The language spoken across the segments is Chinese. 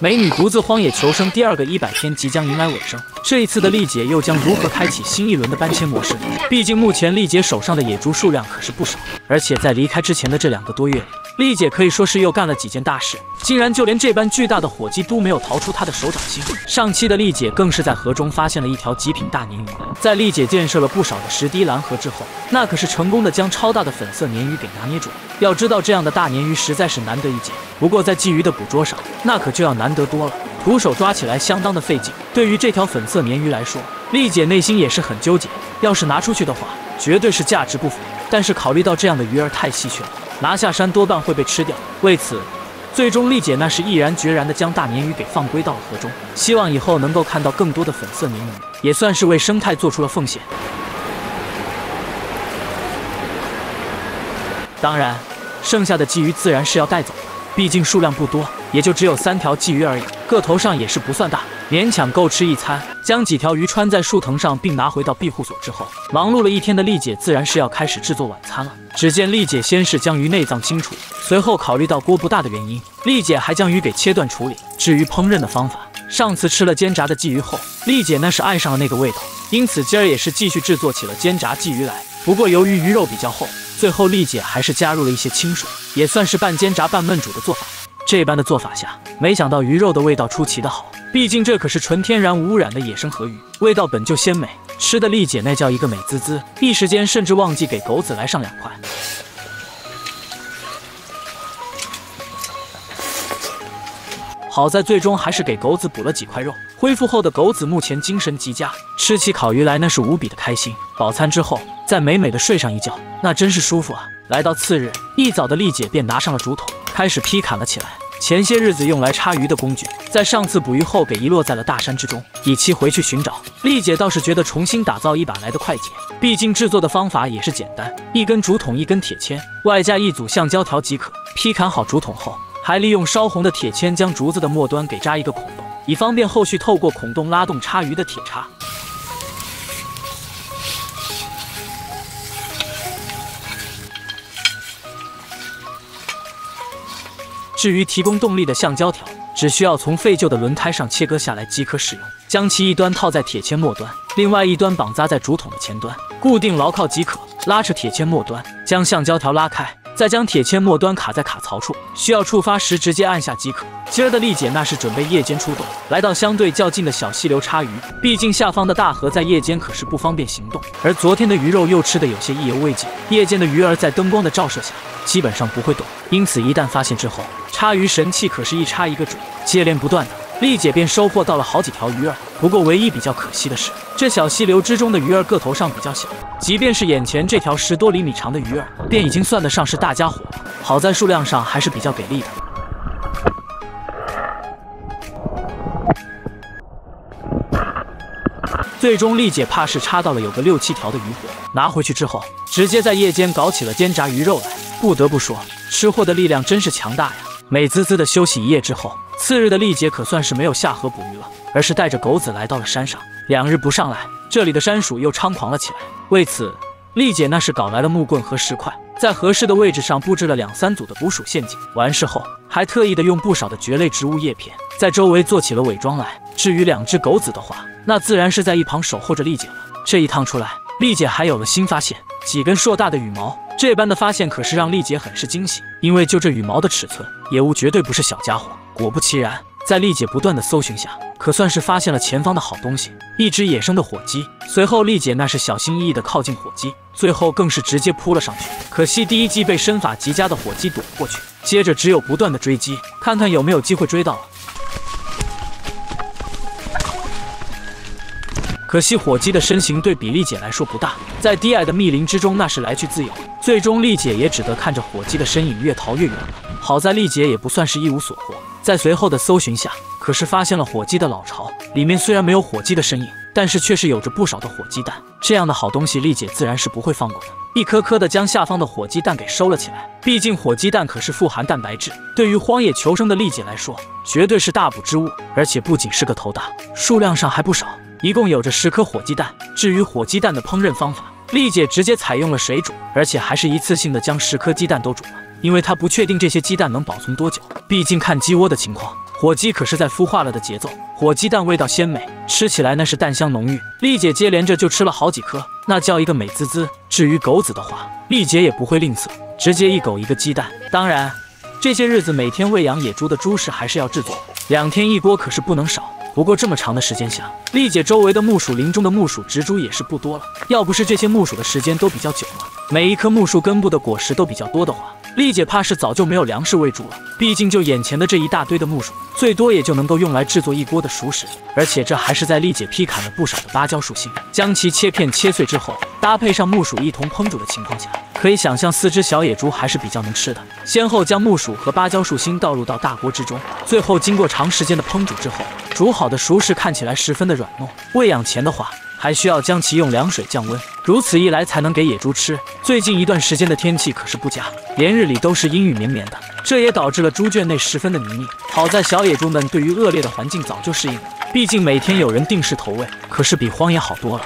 美女独自荒野求生第2个100天即将迎来尾声，这一次的丽姐又将如何开启新一轮的搬迁模式呢？毕竟目前丽姐手上的野猪数量可是不少，而且在离开之前的这2个多月里，丽姐可以说是又干了几件大事，竟然就连这般巨大的火鸡都没有逃出她的手掌心。上期的丽姐更是在河中发现了一条极品大鲶鱼，在丽姐建设了不少的10滴蓝河之后，那可是成功的将超大的粉色鲶鱼给拿捏住。要知道这样的大鲶鱼实在是难得一见，不过在鲫鱼的捕捉上，那可就要难得多了，徒手抓起来相当的费劲。对于这条粉色鲶鱼来说，丽姐内心也是很纠结，要是拿出去的话，绝对是价值不菲。但是考虑到这样的鱼儿太稀缺了，拿下山多半会被吃掉，为此，最终丽姐那是毅然决然地将大鲶鱼给放归到了河中，希望以后能够看到更多的粉色鲶鱼，也算是为生态做出了奉献。当然，剩下的鲫鱼自然是要带走的，毕竟数量不多，也就只有3条鲫鱼而已，个头上也是不算大，勉强够吃一餐。将几条鱼穿在树藤上，并拿回到庇护所之后，忙碌了一天的丽姐自然是要开始制作晚餐了。只见丽姐先是将鱼内脏清除，随后考虑到锅不大的原因，丽姐还将鱼给切断处理。至于烹饪的方法，上次吃了煎炸的鲫鱼后，丽姐那是爱上了那个味道，因此今儿也是继续制作起了煎炸鲫鱼来。不过由于鱼肉比较厚，最后丽姐还是加入了一些清水，也算是半煎炸半焖煮的做法。这般的做法下，没想到鱼肉的味道出奇的好，毕竟这可是纯天然无污染的野生河鱼，味道本就鲜美，吃的丽姐那叫一个美滋滋，一时间甚至忘记给狗子来上2块。好在最终还是给狗子补了几块肉，恢复后的狗子目前精神极佳，吃起烤鱼来那是无比的开心。饱餐之后，再美美的睡上一觉，那真是舒服啊。来到次日一早的丽姐便拿上了竹筒，开始劈砍了起来。前些日子用来插鱼的工具，在上次捕鱼后给遗落在了大山之中，以期回去寻找。丽姐倒是觉得重新打造一把来的快捷，毕竟制作的方法也是简单，一根竹筒，一根铁签，外加一组橡胶条即可。劈砍好竹筒后，还利用烧红的铁签将竹子的末端给扎一个孔洞，以方便后续透过孔洞拉动插鱼的铁叉。至于提供动力的橡胶条，只需要从废旧的轮胎上切割下来即可使用，将其一端套在铁签末端，另外一端绑扎在竹筒的前端，固定牢靠即可。拉扯铁签末端，将橡胶条拉开，再将铁签末端卡在卡槽处，需要触发时直接按下即可。今儿的丽姐那是准备夜间出动，来到相对较近的小溪流插鱼，毕竟下方的大河在夜间可是不方便行动，而昨天的鱼肉又吃得有些意犹未尽，夜间的鱼儿在灯光的照射下基本上不会动，因此一旦发现之后，插鱼神器可是一插一个准，接连不断的，丽姐便收获到了好几条鱼儿。不过唯一比较可惜的是，这小溪流之中的鱼儿个头上比较小，即便是眼前这条10多厘米长的鱼儿，便已经算得上是大家伙了。好在数量上还是比较给力的。最终丽姐怕是插到了有个6、7条的鱼货，拿回去之后，直接在夜间搞起了煎炸鱼肉来。不得不说，吃货的力量真是强大呀！美滋滋的休息一夜之后，次日的丽姐可算是没有下河捕鱼了，而是带着狗子来到了山上。2日不上来，这里的山鼠又猖狂了起来。为此，丽姐那是搞来了木棍和石块，在合适的位置上布置了2、3组的捕鼠陷阱。完事后，还特意的用不少的蕨类植物叶片在周围做起了伪装来。至于2只狗子的话，那自然是在一旁守候着丽姐了。这一趟出来，丽姐还有了新发现，几根硕大的羽毛。这般的发现可是让丽姐很是惊喜，因为就这羽毛的尺寸，野物绝对不是小家伙。果不其然，在丽姐不断的搜寻下，可算是发现了前方的好东西，一只野生的火鸡。随后丽姐那是小心翼翼的靠近火鸡，最后更是直接扑了上去。可惜第一击被身法极佳的火鸡躲过去，接着只有不断的追击，看看有没有机会追到了。可惜火鸡的身形对比丽姐来说不大，在低矮的密林之中那是来去自由，最终丽姐也只得看着火鸡的身影越逃越远了。好在丽姐也不算是一无所获，在随后的搜寻下，可是发现了火鸡的老巢，里面虽然没有火鸡的身影，但是却是有着不少的火鸡蛋。这样的好东西，丽姐自然是不会放过的，一颗颗的将下方的火鸡蛋给收了起来。毕竟火鸡蛋可是富含蛋白质，对于荒野求生的丽姐来说，绝对是大补之物，而且不仅是个头大，数量上还不少。一共有着10颗火鸡蛋。至于火鸡蛋的烹饪方法，丽姐直接采用了水煮，而且还是一次性的将10颗鸡蛋都煮了，因为她不确定这些鸡蛋能保存多久，毕竟看鸡窝的情况，火鸡可是在孵化了的节奏，火鸡蛋味道鲜美，吃起来那是蛋香浓郁。丽姐接连着就吃了好几颗，那叫一个美滋滋。至于狗子的话，丽姐也不会吝啬，直接一狗一个鸡蛋。当然，这些日子每天喂养野猪的猪食还是要制作，2天1锅可是不能少。不过这么长的时间下，丽姐周围的木薯林中的木薯植株也是不多了。要不是这些木薯的时间都比较久了，每一棵木树根部的果实都比较多的话，丽姐怕是早就没有粮食喂猪了。毕竟就眼前的这一大堆的木薯，最多也就能够用来制作1锅的熟食，而且这还是在丽姐劈砍了不少的芭蕉树心，将其切片切碎之后，搭配上木薯一同烹煮的情况下，可以想象4只小野猪还是比较能吃的。先后将木薯和芭蕉树心倒入到大锅之中，最后经过长时间的烹煮之后，煮好的熟食看起来十分的软糯。喂养前的话，还需要将其用凉水降温，如此一来才能给野猪吃。最近一段时间的天气可是不佳，连日里都是阴雨绵绵的，这也导致了猪圈内十分的泥泞。好在小野猪们对于恶劣的环境早就适应了，毕竟每天有人定时投喂，可是比荒野好多了。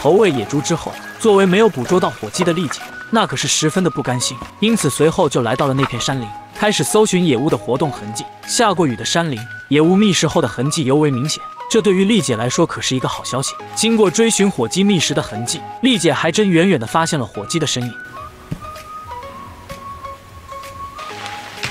投喂野猪之后，作为没有捕捉到火鸡的丽姐，那可是十分的不甘心，因此随后就来到了那片山林，开始搜寻野物的活动痕迹。下过雨的山林，野物觅食后的痕迹尤为明显，这对于丽姐来说可是一个好消息。经过追寻火鸡觅食的痕迹，丽姐还真远远地发现了火鸡的身影。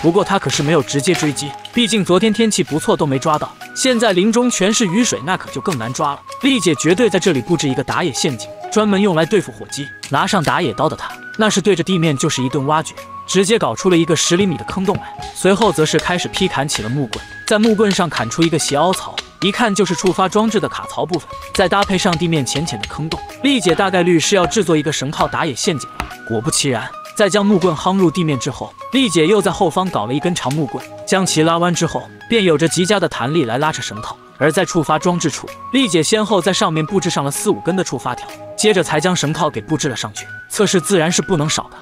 不过她可是没有直接追击，毕竟昨天天气不错都没抓到，现在林中全是雨水，那可就更难抓了。丽姐绝对在这里布置一个打野陷阱，专门用来对付火鸡。拿上打野刀的她，那是对着地面就是一顿挖掘，直接搞出了一个10厘米的坑洞来。随后则是开始劈砍起了木棍，在木棍上砍出一个斜凹槽，一看就是触发装置的卡槽部分，再搭配上地面浅浅的坑洞，丽姐大概率是要制作一个绳套打野陷阱了。果不其然，在将木棍夯入地面之后，丽姐又在后方搞了一根长木棍，将其拉弯之后，便有着极佳的弹力来拉扯绳套。而在触发装置处，丽姐先后在上面布置上了4、5根的触发条，接着才将绳套给布置了上去。测试自然是不能少的。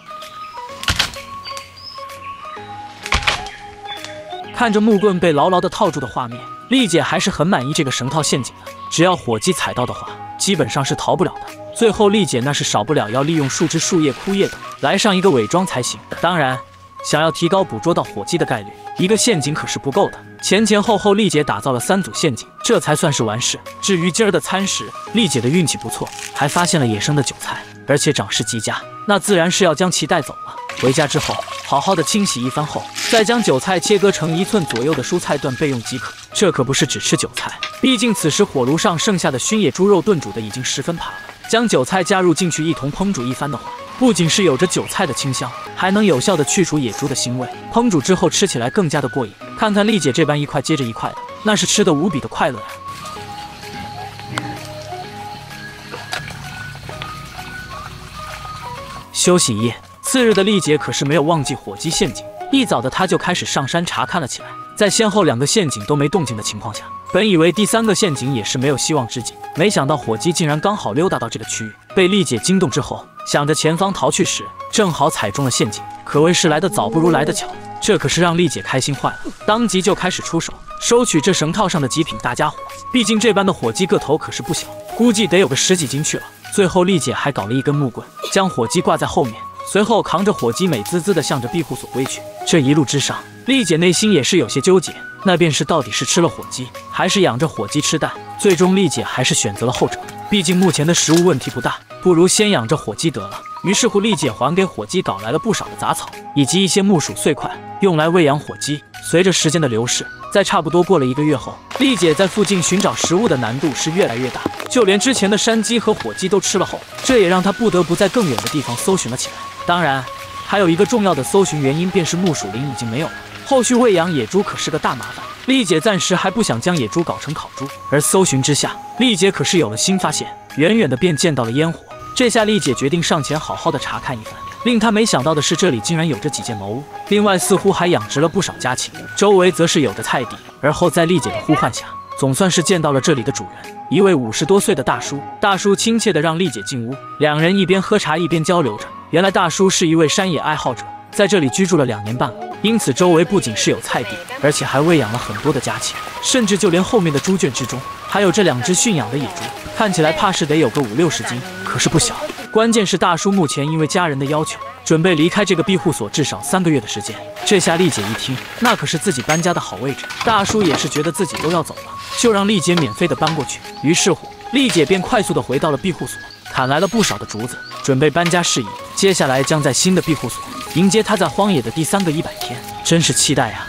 看着木棍被牢牢地套住的画面，丽姐还是很满意这个绳套陷阱的。只要火鸡踩到的话，基本上是逃不了的。最后丽姐那是少不了要利用树枝、树叶、枯叶等来上一个伪装才行。当然，想要提高捕捉到火鸡的概率，一个陷阱可是不够的。前后丽姐打造了3组陷阱，这才算是完事。至于今儿的餐食，丽姐的运气不错，还发现了野生的韭菜，而且长势极佳，那自然是要将其带走了。回家之后，好好的清洗一番后，再将韭菜切割成1寸左右的蔬菜段备用即可。这可不是只吃韭菜，毕竟此时火炉上剩下的熏野猪肉炖煮的已经十分爬了。将韭菜加入进去一同烹煮一番的话，不仅是有着韭菜的清香，还能有效的去除野猪的腥味。烹煮之后吃起来更加的过瘾。看看丽姐这般一块接着一块的，那是吃得无比的快乐呀。休息一夜，次日的丽姐可是没有忘记火鸡陷阱，一早的她就开始上山查看了起来。在先后2个陷阱都没动静的情况下，本以为第3个陷阱也是没有希望之计，没想到火鸡竟然刚好溜达到这个区域，被丽姐惊动之后，想着前方逃去时，正好踩中了陷阱，可谓是来得早不如来得巧。这可是让丽姐开心坏了，当即就开始出手收取这绳套上的极品大家伙。毕竟这般的火鸡个头可是不小，估计得有个10几斤去了。最后丽姐还搞了一根木棍，将火鸡挂在后面，随后扛着火鸡美滋滋地向着庇护所归去。这一路之上，丽姐内心也是有些纠结，那便是到底是吃了火鸡，还是养着火鸡吃蛋。最终丽姐还是选择了后者，毕竟目前的食物问题不大，不如先养着火鸡得了。于是乎，丽姐还给火鸡搞来了不少的杂草，以及一些木薯碎块，用来喂养火鸡。随着时间的流逝，在差不多过了1个月后，丽姐在附近寻找食物的难度是越来越大，就连之前的山鸡和火鸡都吃了后，这也让她不得不在更远的地方搜寻了起来。当然，还有一个重要的搜寻原因便是木薯林已经没有了，后续喂养野猪可是个大麻烦。丽姐暂时还不想将野猪搞成烤猪，而搜寻之下，丽姐可是有了新发现，远远的便见到了烟火。这下丽姐决定上前好好的查看一番。令她没想到的是，这里竟然有着几间茅屋，另外似乎还养殖了不少家禽，周围则是有着菜地。而后在丽姐的呼唤下，总算是见到了这里的主人，一位50多岁的大叔。大叔亲切地让丽姐进屋，两人一边喝茶一边交流着。原来大叔是一位山野爱好者，在这里居住了2年半了，因此周围不仅是有菜地，而且还喂养了很多的家禽，甚至就连后面的猪圈之中还有这2只驯养的野猪，看起来怕是得有个50、60斤，可是不小。关键是大叔目前因为家人的要求，准备离开这个庇护所至少3个月的时间。这下丽姐一听，那可是自己搬家的好位置。大叔也是觉得自己都要走了，就让丽姐免费的搬过去。于是乎，丽姐便快速的回到了庇护所，砍来了不少的竹子，准备搬家事宜。接下来将在新的庇护所迎接她在荒野的第3个100天，真是期待啊！